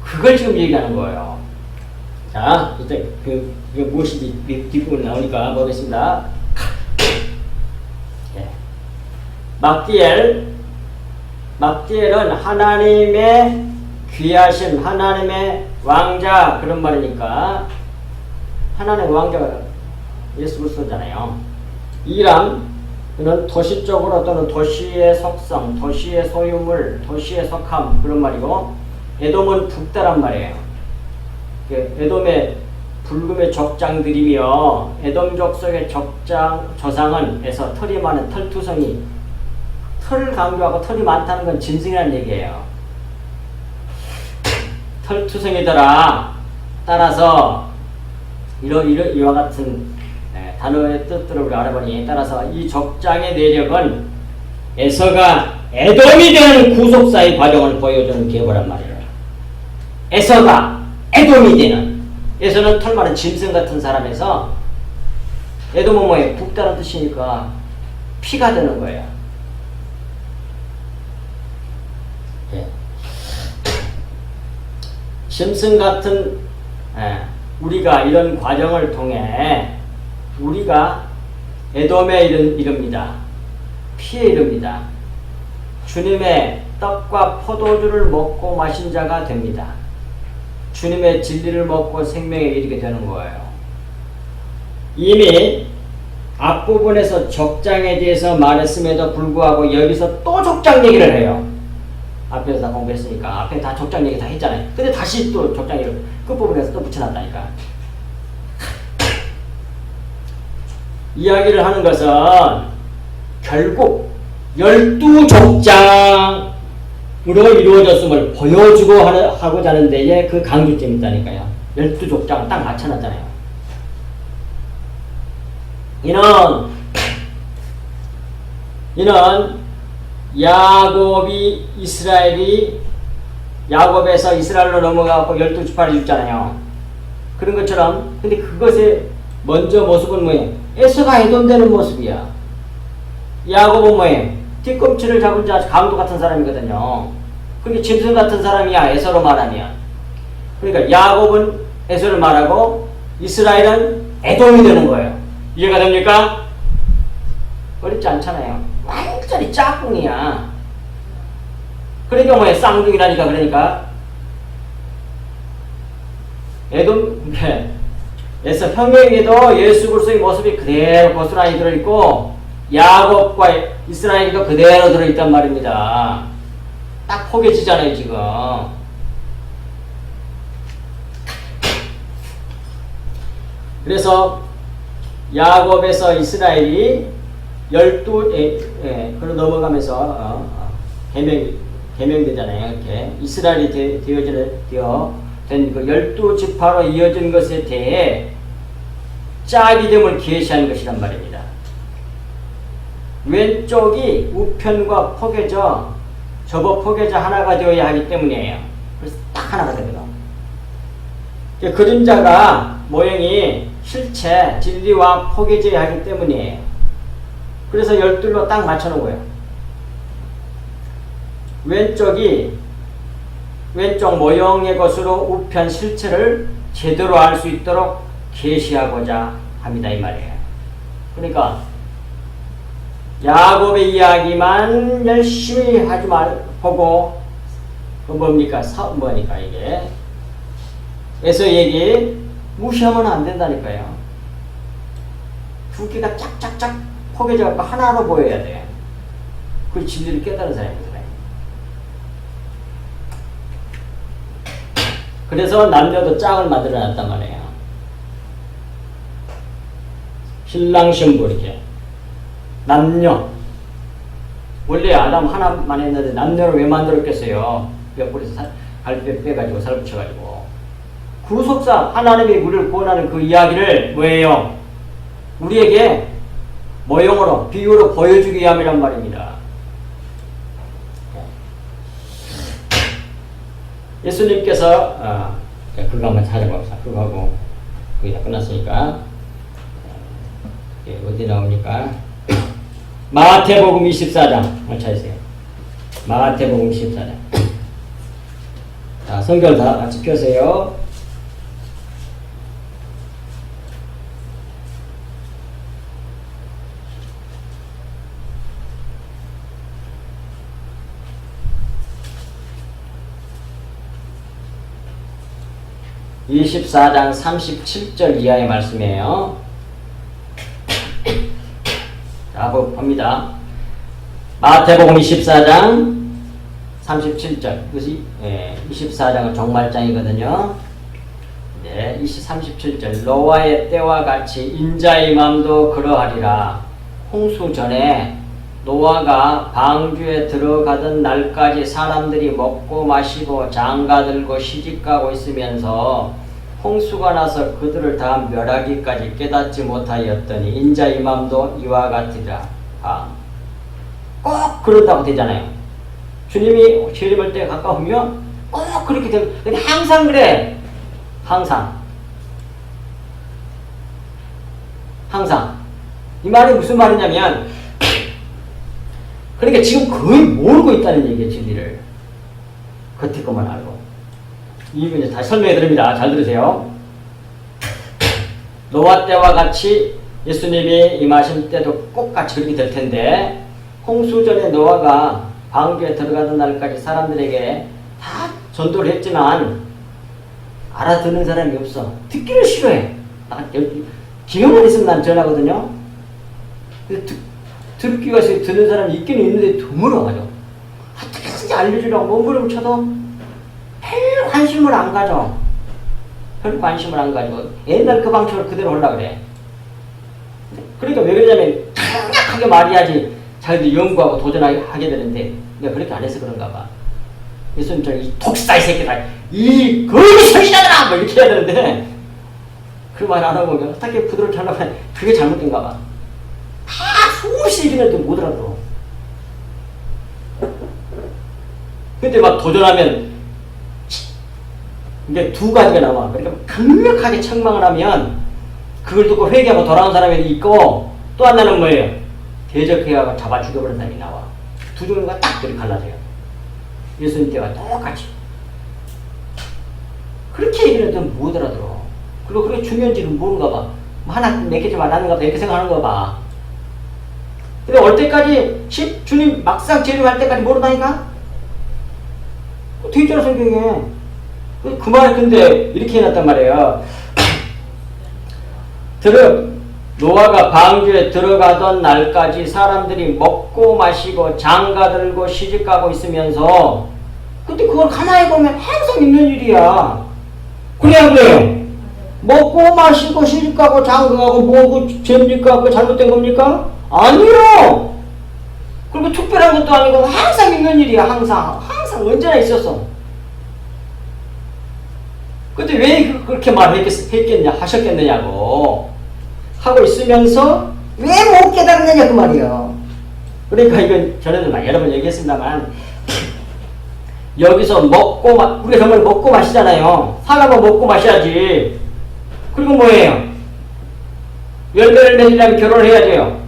그걸 지금 얘기하는 거예요. 자, 이제 그게 무엇인지 뒷부분에 나오니까 보겠습니다. 막디엘은 하나님의 귀하신 하나님의 왕자 그런 말이니까 하나님의 왕자가 예수 그리스도잖아요. 이람 그는 도시 쪽으로 또는 도시의 속성, 도시의 소유물, 도시의 속함 그런 말이고 에돔은 북다란 말이에요. 에돔의 불금의 족장들이며 에돔족 속의 조상은 에서 털이 많은 털투성이 털을 강조하고 털이 많다는 건 짐승이라는 얘기예요. 털투성이더라. 따라서 이와 같은 단어의 뜻들을 우리 알아보니 따라서 이 족장의 내력은 에서가 에돔이 되는 구속사의 과정을 보여주는 계보란 말이에요. 에서가 에돔이 되는 에서는 털 많은 짐승 같은 사람에서 에돔은 뭐예요? 북다는 뜻이니까 피가 되는 거예요. 짐승 같은 우리가 이런 과정을 통해 우리가 에돔에 이릅니다. 피에 이릅니다. 주님의 떡과 포도주를 먹고 마신 자가 됩니다. 주님의 진리를 먹고 생명에 이르게 되는 거예요. 이미 앞부분에서 족장에 대해서 말했음에도 불구하고 여기서 또 족장 얘기를 해요. 앞에서 다 공부했으니까 앞에 다 족장 얘기 다 했잖아요. 근데 다시 또 족장 얘기를 끝부분에서 또 붙여놨다니까. 이야기를 하는 것은 결국 12족장으로 이루어졌음을 보여주고 하고자 하는 데에 그 강조점이 있다니까요. 12족장 딱 맞춰놨잖아요. 이는 야곱에서 이스라엘로 넘어가고 12지파를 줬잖아요. 그런 것처럼 근데 그것의 먼저 모습은 뭐예요? 에서가 에돔되는 모습이야. 야곱은 뭐예요? 뒤꿈치를 잡은 자 강도 같은 사람이거든요. 그게 짐승 같은 사람이야. 에서로 말하면. 그러니까 야곱은 에서를 말하고 이스라엘은 에돔이 되는 거예요. 이해가 됩니까? 어렵지 않잖아요. 완전히 짝꿍이야. 그러니까 뭐예요? 쌍둥이라니까. 그러니까 에돔 그래서 평경에도 예수 그리스도의 모습이 그대로 고스란히 들어있고 야곱과 이스라엘도 그대로 들어있단 말입니다. 딱 포개지잖아요 지금. 그래서 야곱에서 이스라엘이 12, 그로 넘어가면서 개명되잖아요. 이렇게 이스라엘이 된 그 12지파로 이어진 것에 대해 짝이 됨을 계시한 것이란 말입니다. 왼쪽이 우편과 포개져 접어 포개져 하나가 되어야 하기 때문이에요. 그래서 딱 하나가 되거든. 그림자가 모형이 실체 진리와 포개져야 하기 때문이에요. 그래서 12로 딱 맞춰놓은 거예요. 왼쪽 모형의 것으로 우편 실체를 제대로 알 수 있도록 계시하고자 합니다. 이 말이에요. 그러니까 야곱의 이야기만 열심히 하지 보고 뭡니까? 뭐니까 이게 에서 얘기 무시하면 안 된다니까요. 두 개가 짝짝짝 포개져 갖고 하나로 보여야 돼. 그 진리를 깨달은 사람입니다. 그래서 남녀도 짝을 만들어 놨단 말이에요. 신랑 신부 이렇게 남녀. 원래 아담 하나만 했는데 남녀를 왜 만들었겠어요? 옆구리에서 갈비 빼가지고 살 붙여가지고. 구속사 하나님이 우리를 구원하는 그 이야기를 뭐예요? 우리에게 모형으로 비유로 보여주기 위함이란 말입니다. 예수님께서 그거 한번 찾아봅시다. 그거하고 그게 다 끝났으니까 어디 나옵니까? 마태복음 24장 찾으세요. 마태복음 24장. 자, 성경 다 같이 펴세요. (24장) 37절 이하의 말씀이에요. 자, 봅니다. 마태복음 24장 37절. 그것이 24장은 종말장이거든요. 네, 37절. 노아의 때와 같이 인자의 맘도 그러하리라. 홍수 전에 노아가 방주에 들어가던 날까지 사람들이 먹고 마시고 장가들고 시집가고 있으면서 홍수가 나서 그들을 다 멸하기까지 깨닫지 못하였더니 인자의 맘도 이와 같으리라. 꼭 그렇다고 되잖아요. 주님이 재림할 때 가까우면 꼭 그렇게 되고, 근데 항상 그래. 항상. 이 말이 무슨 말이냐면, 그러니까 지금 거의 모르고 있다는 얘기예요, 진리를. 겉에 것만 알고. 이거 이제 다시 설명해 드립니다. 잘 들으세요. 노아 때와 같이 예수님이 임하신 때도 꼭 같이 그렇게 될 텐데, 홍수 전에 노아가 방주에 들어가던 날까지 사람들에게 다 전도를 했지만, 알아듣는 사람이 없어. 듣기를 싫어해. 기회만 있으면 난 전하거든요. 듣기가 있어요. 듣는 사람이 있기는 있는데 드물어가지고. 어떻게든지 알려주려고 몸부림을 쳐도 별 관심을 안 가져. 옛날 그 방식으로 그대로 하려고 그래. 그러니까 왜 그러냐면 강력하게 말해야지 자기들이 연구하고 도전하게 되는데 내가 그렇게 안 해서 그런가 봐. 예수님처럼 이 독사 이 새끼들 이 거기 성신하더라 뭐 이렇게 해야 되는데 그 말 안 하고 어떻게 부드럽게 하려고 하면 그게 잘못된가 봐. 수없이 얘기해도 못 알아들어. 근데 막 도전하면 이게 두 가지가 나와. 그러니까 강력하게 책망을 하면 그걸 듣고 회개하고 돌아온 사람이 있고 또 하나는 뭐예요? 대적해가 잡아 죽여버린 사람이 나와. 두 종류가 딱 그렇게 갈라져요. 예수님 때와 똑같이. 그렇게 얘기를 해도 못 알아들어. 그리고 그게 중요한지를 모르는가 봐. 하나 몇 개쯤 안 하는가 봐. 이렇게 생각하는가 봐. 근데 올 때까지 주님 막상 재림할 때까지 모른다니까? 되어 있잖아 성경에. 그 말 근데 이렇게 해놨단 말이에요. 노아가 방주에 들어가던 날까지 사람들이 먹고 마시고 장가들고 시집가고 있으면서 근데 그걸 가만히 보면 항상 있는 일이야. 그래야 그래요. 먹고 마시고 시집가고 장가가고 뭐고 죄입니까? 그거 잘못된 겁니까? 아니요. 그리고 특별한 것도 아니고 항상 있는 일이야. 항상 언제나 있었어. 근데 왜 그렇게 하셨겠느냐고 하고 있으면서 왜 못 깨달았느냐 그 말이에요. 그러니까 이건 전에도 여러 번 얘기했습니다만 여기서 우리가 정말 먹고 마시잖아요. 살아면 먹고 마셔야지. 그리고 뭐예요? 열매를 맺으려면 결혼을 해야 돼요.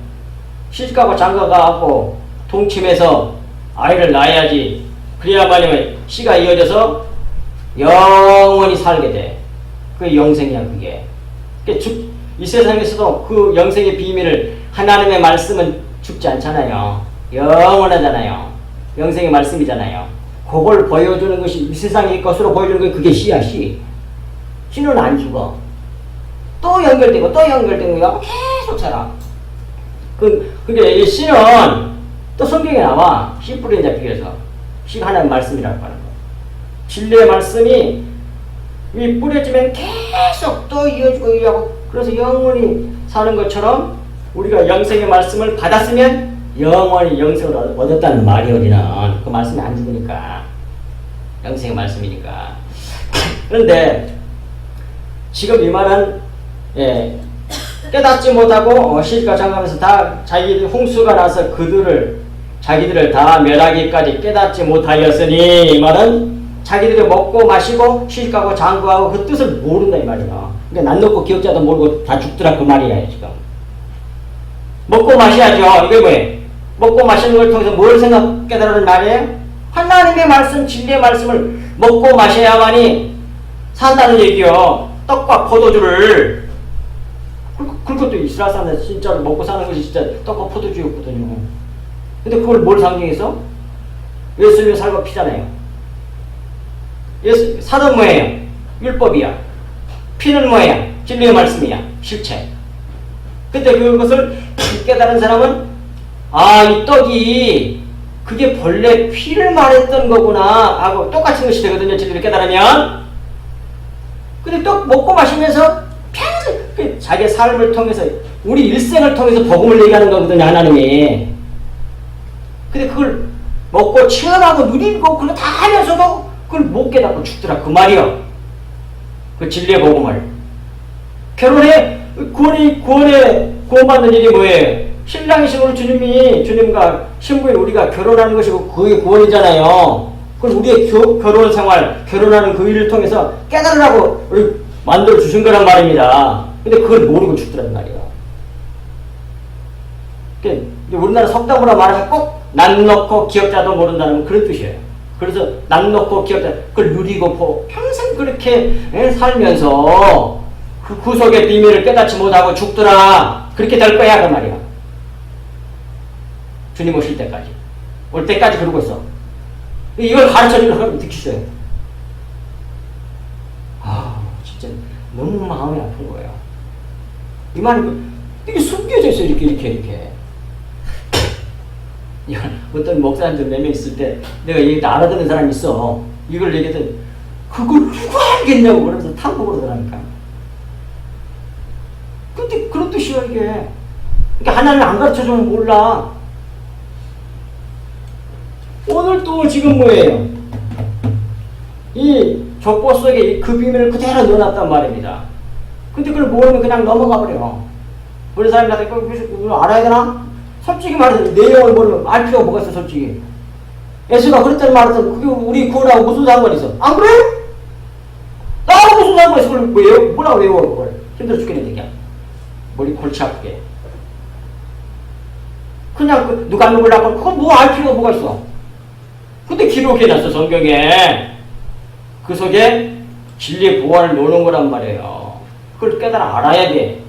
시집가고 장가가고 동침해서 아이를 낳아야지. 그래야만이 씨가 이어져서 영원히 살게 돼. 그게 영생이야 그게. 이 세상에서도 그 영생의 비밀을 하나님의 말씀은 죽지 않잖아요. 영원하잖아요. 영생의 말씀이잖아요. 그걸 보여주는 것이 이 세상의 것으로 보여주는 게 그게 씨야 씨. 씨는 안 죽어. 또 연결되고 또 연결되고 계속 살아. 그게 이 씨는 또 성경에 나와. 씨 뿌리는 자 비교해서 씨가 하나님의 말씀이라고 하는 거. 진리의 말씀이 이 뿌려지면 계속 또 이어지고 이어지고 그래서 영원히 사는 것처럼 우리가 영생의 말씀을 받았으면 영원히 영생을 얻었다는 말이 우리는 그 말씀이 안 죽으니까 영생의 말씀이니까. 그런데 지금 이 말은 깨닫지 못하고 시집가 장가면서 다 자기들 홍수가 나서 자기들을 다 멸하기까지 깨닫지 못하였으니 이 말은 자기들이 먹고 마시고 시집가고 장구하고 그 뜻을 모른다 이 말이야. 그러니까 난 놓고 기억자도 모르고 다 죽더라 그 말이야 지금. 먹고 마셔야죠. 이게 뭐예요? 먹고 마시는 걸 통해서 뭘 깨달으는 말이에요? 하나님의 말씀, 진리의 말씀을 먹고 마셔야만이 산다는 얘기요. 떡과 포도주를. 그것도 이스라엘 사람들 진짜로 먹고 사는 것이 진짜 떡과 포도주였거든요. 근데 그걸 뭘 상징해서? 예수님의 살과 피잖아요. 살은 뭐예요? 율법이야. 피는 뭐예요? 진리의 말씀이야. 실체. 근데 그것을 깨달은 사람은 이 떡이 그게 본래 피를 말했던 거구나 하고 똑같은 것이 되거든요. 진리를 깨달으면. 근데 떡 먹고 마시면서 평생 자기의 삶을 통해서 우리 일생을 통해서 복음을 얘기하는 거거든요. 하나님이. 근데 그걸 먹고 체험하고 누리고 그걸 다 하면서도 그걸 못 깨닫고 죽더라 그 말이요. 그 진리의 복음을. 결혼에 구원받는 일이 뭐예요? 신랑이신 우리 주님과 신부인 우리가 결혼하는 것이고 그게 구원이잖아요. 그럼 우리의 결혼 생활, 결혼하는 그 일을 통해서 깨달으라고 만들어 주신 거란 말입니다. 근데 그걸 모르고 죽더란 말이야. 그러니까 우리나라 속담으로 말하면 꼭 난 놓고 기억자도 모른다는 그런 뜻이에요. 그래서 난 놓고 기억자 그걸 누리고 평생 그렇게 살면서 그 구속의 비밀을 깨닫지 못하고 죽더라. 그렇게 될 거야 그 말이야. 주님 오실 때까지. 올 때까지 그러고 있어. 이걸 가르쳐주는 사람이 듣겠어요. 진짜 너무 마음이 아픈 거예요. 이 말이 이게 숨겨져 있어 이렇게. 어떤 목사님들 몇 명 있을 때 내가 얘기 다 알아듣는 사람이 있어. 이걸 얘기했더니 그걸 누가 알겠냐고 그러면서 탐복으로 들어가니까. 근데 그런 뜻이야 이게. 그러니까 하나님을 안 가르쳐주면 몰라. 오늘 또 지금 뭐예요? 이 족보 속에 그 비밀을 그대로 넣어놨단 말입니다. 근데 그걸 모르면 그냥 넘어가 버려. 우리 사람들한테 그걸 알아야 되나? 솔직히 말해서 내용을 모르면 알 필요가 뭐가 있어 솔직히. 예수가 그랬다는 말은 그게 우리 구원하고 무슨 상관이 있어? 안 그래? 나하고 무슨 상관이 있어? 그걸 왜요? 뭐라고 외워 그걸? 힘들어 죽겠는 얘기야. 머리 골치 아프게. 그냥 누가 누굴 낳고 그건 뭐 알 필요가 뭐가 있어? 근데 기록해놨어 성경에. 그 속에 진리의 보안을 놓는 거란 말이에요. 그걸 깨달아 알아야 돼.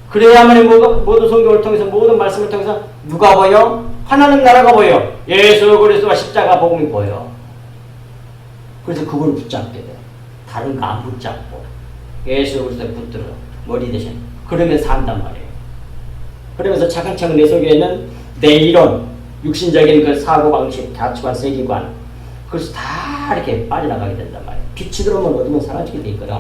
그래야만이 모든 성경을 통해서 모든 말씀을 통해서 누가 보여? 하나님 나라가 보여. 예수 그리스도와 십자가 복음이 보여. 그래서 그걸 붙잡게 돼. 다른 거 안 붙잡고 예수 그리스도에 붙들어 머리 대신 그러면서 산단 말이에요. 그러면서 차근차근 내 속에는 내 이론, 육신적인 그 사고방식, 가치관, 세계관, 그것이 다 이렇게 빠져나가게 된단 말이에요. 빛이 들어오면 어둠은 사라지게 돼 있거든.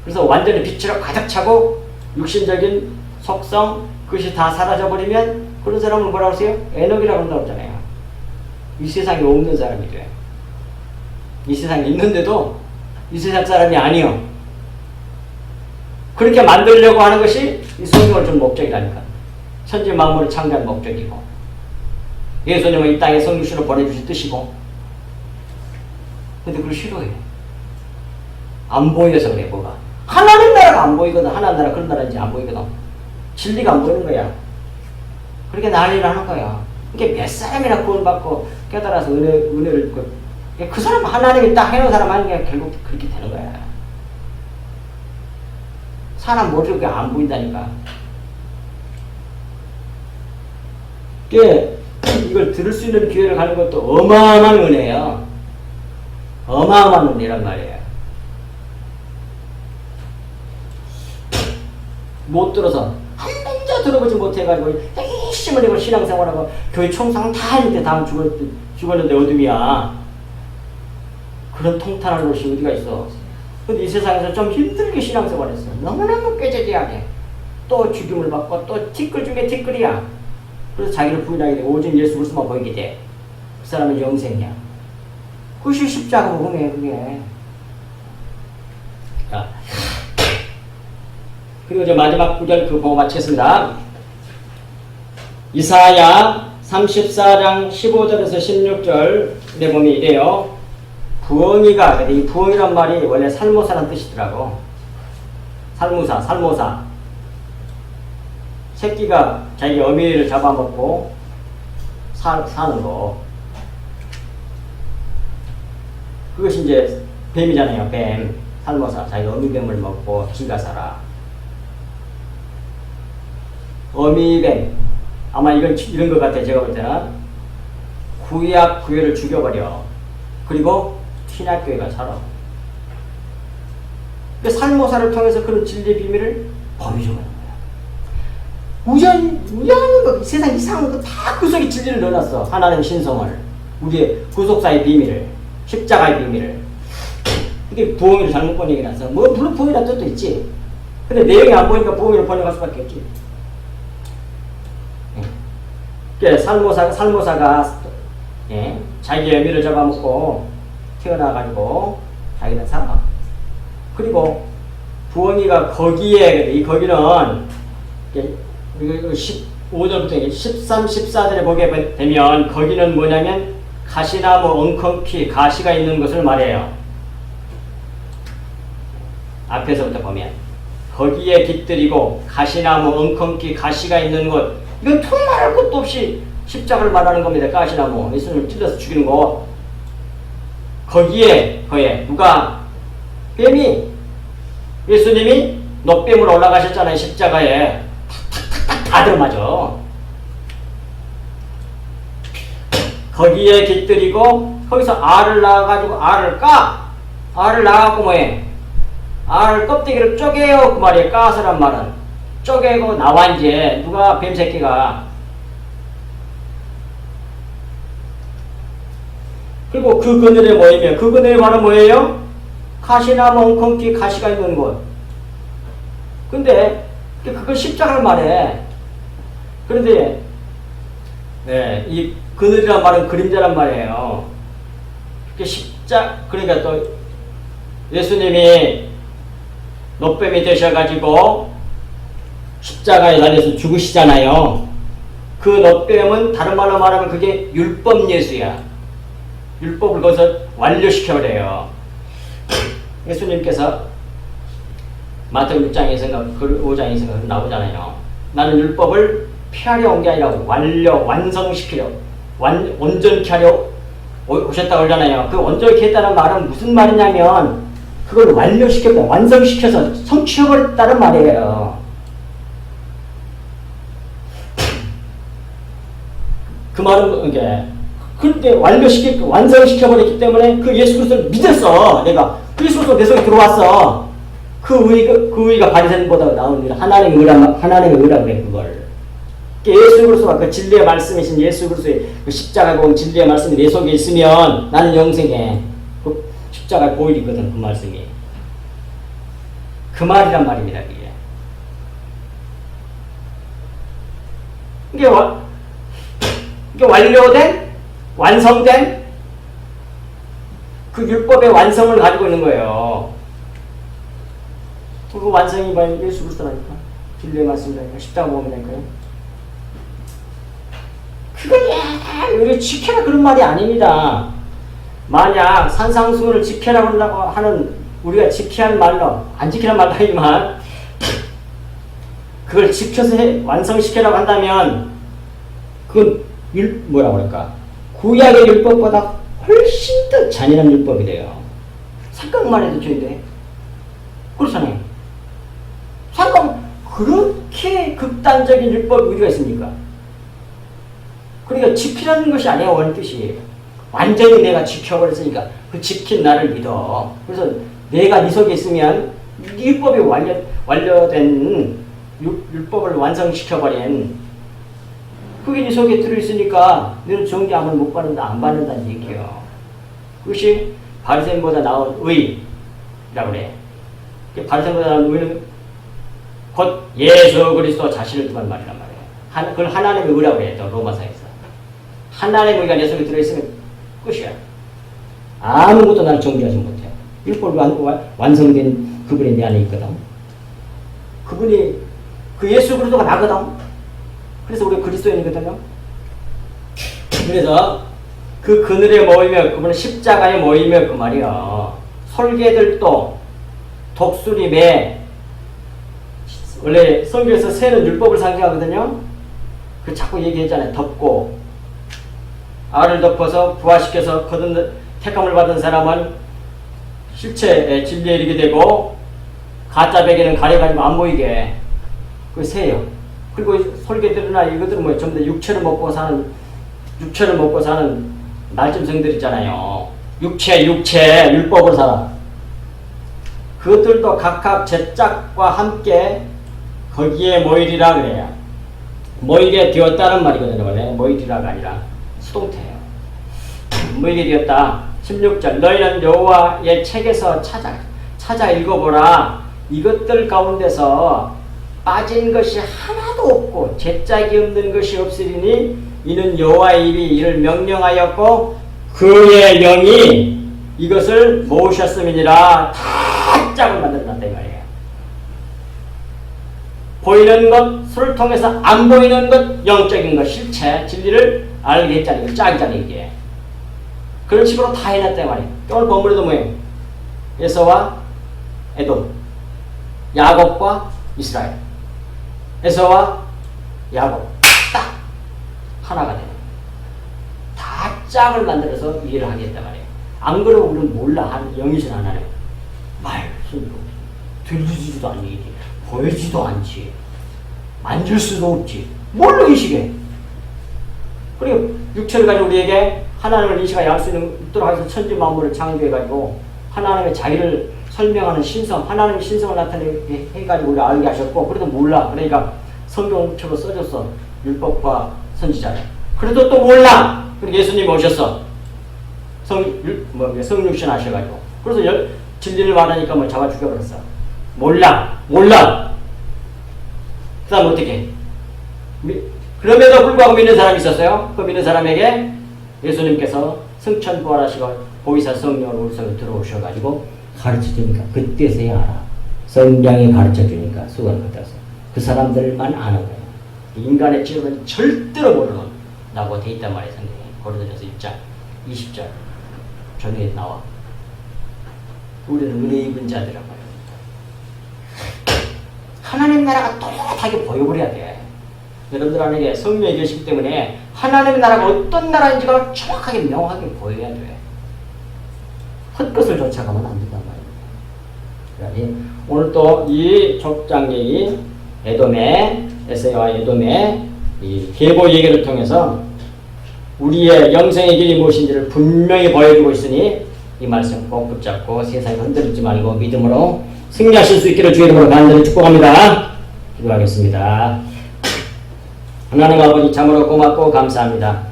그래서 완전히 빛으로 가득 차고 육신적인 속성, 그것이 다 사라져버리면 그런 사람을 뭐라고 하세요? 에녹이라고 한다고 했잖아요. 이 세상에 없는 사람이 돼요. 이 세상에 있는데도 이 세상 사람이 아니요. 그렇게 만들려고 하는 것이 이 성경을 준 목적이라니까. 천지 만물을 창조한 목적이고, 예수님은 이 땅에 성육신을 보내주신 뜻이고, 근데 그걸 싫어해요. 안 보여서 그래, 뭐가. 하나님 나라가 안 보이거든. 하나님 나라 그런 나라인지 안 보이거든. 진리가 안 보이는 거야. 그렇게 난리를 하는 거야. 이게 몇 사람이나 구원받고 깨달아서 은혜를 그 사람 하나님이 딱 해놓은 사람 하는 게 결국 그렇게 되는 거야. 사람 머리로 그게 안 보인다니까. 이걸 들을 수 있는 기회를 가는 것도 어마어마한 은혜예요. 어마어마한 은혜란 말이에요. 못 들어서 한 번도 들어보지 못해가지고 열심히 이걸 신앙생활하고 교회 총상 다 했는데 다음 죽었는데 어둠이야. 그런 통탄할 곳이 어디가 있어. 근데 이 세상에서 좀 힘들게 신앙생활했어. 너무너무 꾀죄죄하게. 또 죽임을 받고 또 티끌 중에 티끌이야. 그래서 자기를 부인하게 돼. 오직 예수 그리스도만 보이게 돼. 그 사람은 영생이야. 그것이 십자가로 보네, 그게. 자. 그리고 이제 마지막 구절 그 보고 마치겠습니다. 이사야 34장 15절에서 16절에 보면 이래요. 부엉이가, 이 부엉이란 말이 원래 살모사란 뜻이더라고. 살모사. 새끼가 자기 어미를 잡아먹고 사는 거. 그것이 이제 뱀이잖아요, 뱀. 살모사. 자기 어미뱀을 먹고 지가 살아. 어미뱀. 아마 이런 것 같아요. 제가 볼 때는. 구약 교회를 죽여버려. 그리고 신약교회가 살아. 그 살모사를 통해서 그런 진리의 비밀을 보여주는 거야. 우연히 세상 이상한 거 다 그 속에 진리를 넣어놨어. 하나님 신성을. 우리의 구속사의 비밀을. 십자가의 비밀을. 이게 부엉이를 잘못 번역해놨어. 뭐, 물론 부엉이라는 뜻도 있지. 근데 내용이 안 보이니까 부엉이를 번역할 수밖에 없지. 살모사가 자기 어미를 잡아먹고 태어나가지고 자기는 살아. 그리고 부엉이가 거기에, 이 거기는 15절부터 13, 14절에 보게 되면 거기는 뭐냐면 가시나무 엉겅퀴 가시가 있는 것을 말해요. 앞에서부터 보면 거기에 깃들이고 가시나무 엉겅퀴 가시가 있는 곳. 이건 통말할 것도 없이 십자가를 말하는 겁니다. 가시나무 예수님을 찔러서 죽이는 거. 거기에 누가 뱀이 예수님이 놋뱀으로 올라가셨잖아요. 십자가에 탁탁탁탁 다 들어맞아. 거기에 깃들이고 거기서 알을 낳아가지고 알을 낳아갖고 뭐해? 알을 껍데기를 쪼개요. 그 말이에요. 까서란 말은 쪼개고 나와. 이제 누가 뱀새끼가. 그리고 그 그늘에 모이면 그 그늘에 바로 뭐예요? 가시나무 엉겅퀴 가시가 있는 곳. 근데 그걸 십자가를 말해. 그런데 이 그늘이란 말은 그림자란 말이에요. 그러니까 또 예수님이 놋뱀이 되셔가지고 십자가에 달려서 죽으시잖아요. 그 놋뱀은 다른 말로 말하면 그게 율법 예수야. 율법을 거기서 완료시켜버려요. 예수님께서 마태복음 6장에서인가 5장에서인가 나오잖아요. 나는 율법을 폐하려 온 게 아니라 완성시키려, 온전케 하려 오셨다고 그러잖아요. 그 온전케 했다는 말은 무슨 말이냐면 그걸 완성시켜서 성취해버렸다는 말이에요. 그 말은 이게 그런데 완성시켜버렸기 때문에 그 예수 그리스도를 믿었어. 내가 그 예수 그리스도 내 속에 들어왔어. 그 의가 바리새인보다 나온 일 하나님의 의라 그래 그걸. 예수 그리스도가 그 진리의 말씀이신 예수 그리스도의 그 십자가 본 진리의 말씀이 내 속에 있으면 나는 영생에 그 십자가 보일이거든 그 말씀이. 그 말이란 말입니다 이게. 이게 완료된 완성된 그 율법의 완성을 가지고 있는 거예요. 그 완성이 뭐야? 예수 그리스도라니까. 진리의 말씀이라니까. 십자가 보험이라니까요. 그걸 지켜라 그런 말이 아닙니다. 만약 산상수훈을 지켜라 그런다고 하는 우리가 지켜야 할 말로 안 지키라는 말도 아니지만 그걸 지켜서 완성시키라고 한다면 그건 뭐라고 할까? 구약의 율법보다 훨씬 더 잔인한 율법이 돼요. 생각만 해도 죄인데 그렇잖아요. 그렇게 극단적인 율법이 우리가 있습니까? 그러니까 지키라는 것이 아니야 원 뜻이. 완전히 내가 지켜버렸으니까 그 지킨 나를 믿어. 그래서 내가 네 속에 있으면 율법이 완료된 율법을 완성시켜버린 그게 네 속에 들어있으니까 너는 정죄함을 못 받는다 안 받는다는 얘기예요. 그것이 바리새인보다 나온 의라고 그래. 바리새인보다 나온 의는 곧 예수 그리스도 자신을 두는 말이란 말이에요. 그걸 하나님의 의라고 그래. 또 로마서에서. 하나님의 의가 내 속에 들어있으면 끝이야. 아무것도 나를 정죄하지 못해. 율법이 완성된 그분이 내 안에 있거든. 그분이 그 예수 그리스도가 나거든. 그래서 우리 그리스도인이거든요. 그래서 그 그늘에 모이며 그분은 십자가에 모이며 그 말이야. 설계들도 독수림에 원래 성경에서 새는 율법을 상징하거든요. 그 자꾸 얘기했잖아요. 덮고 알을 덮어서 부화시켜서 택함을 받은 사람은 실체 진리에 이르게 되고 가짜 베개는 가려가지고 안 보이게 그 새요. 그리고 설계들이나 이것들은 뭐 전부 다 육체를 먹고 사는 날짐승들 있잖아요. 육체 율법을 살아. 그것들도 각각 제짝과 함께 거기에 모이리라 그래요. 모이게 되었다는 말이거든요. 원래 모이리라가 아니라 수동태예요. 모이게 되었다. 16절 너희는 여호와의 책에서 찾아 읽어보라. 이것들 가운데서 빠진 것이 하나도 없고 제짝이 없는 것이 없으리니 이는 여호와의 입이 이를 명령하였고 그의 영이 이것을 모으셨음이니라. 다 짝을 만들어놨다 이 말이에요. 보이는 것, 술을 통해서 안 보이는 것, 영적인 것, 실체, 진리를 알게 했잖아요. 짝이잖아요 이게. 그런 식으로 다 해놨다 이 말이에요. 오늘 본문에도 뭐예요? 에서와 에돔, 야곱과 이스라엘, 에서와 야곱 딱 하나가 되는 다 짝을 만들어서 이해를 하겠단 말이에요. 안 그러면 우리는 몰라. 영이신 하나님 말씀도 들리지도 않니, 보이지도 않지, 만질 수도 없지. 뭘로 인식해? 그리고 육체를 가지고 우리에게 하나님을 인식하여 알 수 있도록 해서 천지 만물을 창조해가지고 하나님의 자기를 설명하는 신성, 하나님의 신성을 나타내게 해가지고 우리를 알게 하셨고, 그래도 몰라. 그러니까 성경처럼 써줬어. 율법과 선지자를. 그래도 또 몰라. 그리고 예수님이 오셨어. 성육신 하셔가지고. 그래서 진리를 말하니까 뭐 잡아 죽여버렸어. 몰라. 그 다음 어떻게 해? 그럼에도 불구하고 믿는 사람이 있었어요. 그 믿는 사람에게 예수님께서 승천부활하시고 보이사 성령으로 우리 속에 들어오셔가지고 가르쳐주니까 그때서야 알아. 성령이 가르쳐주니까 수건을 갖다서 그 사람들만 아는 거예요. 인간의 지혜는 절대로 모르는 라고 돼 있단 말이에요. 성경에. 고린도전서 1장 20절 전에 나와. 우리는 은혜 입은 자들이란 말이에요. 하나님 나라가 또렷하게 보여버려야 돼. 여러분들 안에 성령이 계시기 때문에 하나님 나라가 어떤 나라인지가 정확하게 명확하게 보여야 돼. 헛것을 쫓아가면 안 된단 말이에요. 그러니 오늘 또 이 족장계의 에서와 에돔의 이 계보 얘기를 통해서 우리의 영생의 길이 무엇인지를 분명히 보여주고 있으니 이 말씀 꼭 붙잡고 세상에 흔들리지 말고 믿음으로 승리하실 수 있기를 주의 이름으로 간절히 축복합니다. 기도하겠습니다. 하나님 아버지 참으로 고맙고 감사합니다.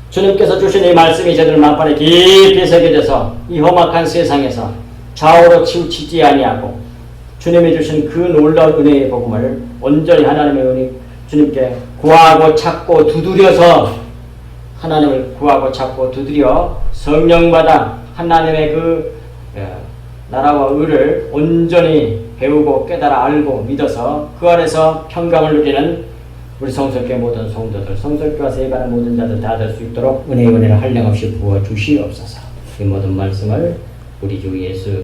주님께서 주신 이 말씀이 저들 만판에 깊이 새겨져서 이 험악한 세상에서 좌우로 치우치지 아니하고 주님이 주신 그 놀라운 은혜의 복음을 온전히 하나님의 은혜 주님께 구하고 찾고 두드려서 하나님을 구하고 찾고 두드려 성령받아 하나님의 그 나라와 의를 온전히 배우고 깨달아 알고 믿어서 그 안에서 평강을 누리는 우리 성설교회 모든 성도들, 성설교와 세반의 모든 자들 다 될 수 있도록 은혜의 은혜를 한량없이 부어 주시옵소서. 이 모든 말씀을 우리 주 예수